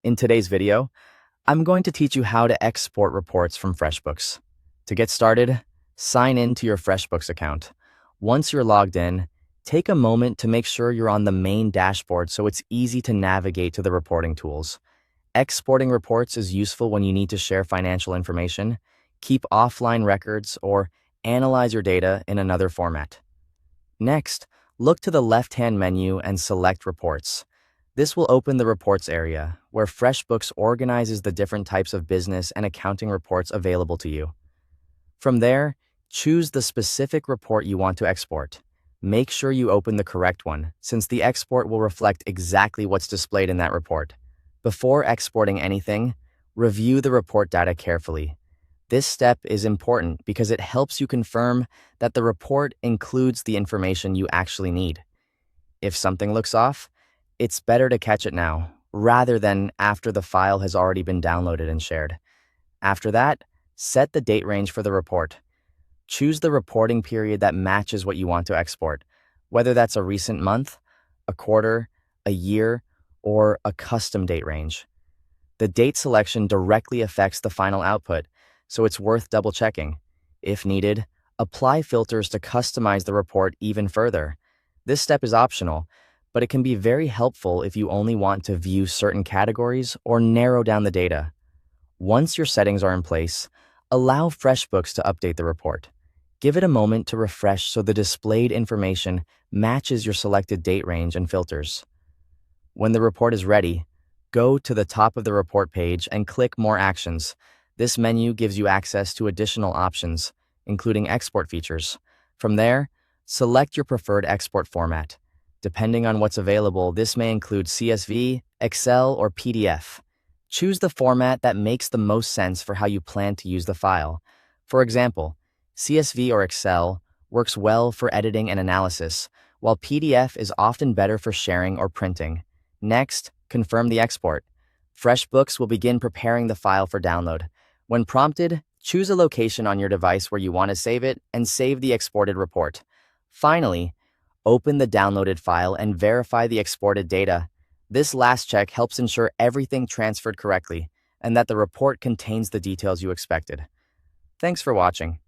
In today's video, I'm going to teach you how to export reports from FreshBooks. To get started, sign in to your FreshBooks account. Once you're logged in, take a moment to make sure you're on the main dashboard so it's easy to navigate to the reporting tools. Exporting reports is useful when you need to share financial information, keep offline records, or analyze your data in another format. Next, look to the left-hand menu and select Reports. This will open the Reports area, where FreshBooks organizes the different types of business and accounting reports available to you. From there, choose the specific report you want to export. Make sure you open the correct one, since the export will reflect exactly what's displayed in that report. Before exporting anything, review the report data carefully. This step is important because it helps you confirm that the report includes the information you actually need. If something looks off, it's better to catch it now, rather than after the file has already been downloaded and shared. After that, set the date range for the report. Choose the reporting period that matches what you want to export, whether that's a recent month, a quarter, a year, or a custom date range. The date selection directly affects the final output, so it's worth double-checking. If needed, apply filters to customize the report even further. This step is optional, but it can be very helpful if you only want to view certain categories or narrow down the data. Once your settings are in place, allow FreshBooks to update the report. Give it a moment to refresh so the displayed information matches your selected date range and filters. When the report is ready, go to the top of the report page and click More Actions. This menu gives you access to additional options, including export features. From there, select your preferred export format. Depending on what's available, this may include CSV, Excel, or PDF. Choose the format that makes the most sense for how you plan to use the file. For example, CSV or Excel works well for editing and analysis, while PDF is often better for sharing or printing. Next, confirm the export. FreshBooks will begin preparing the file for download. When prompted, choose a location on your device where you want to save it and save the exported report. Finally, open the downloaded file and verify the exported data. This last check helps ensure everything transferred correctly and that the report contains the details you expected. Thanks for watching.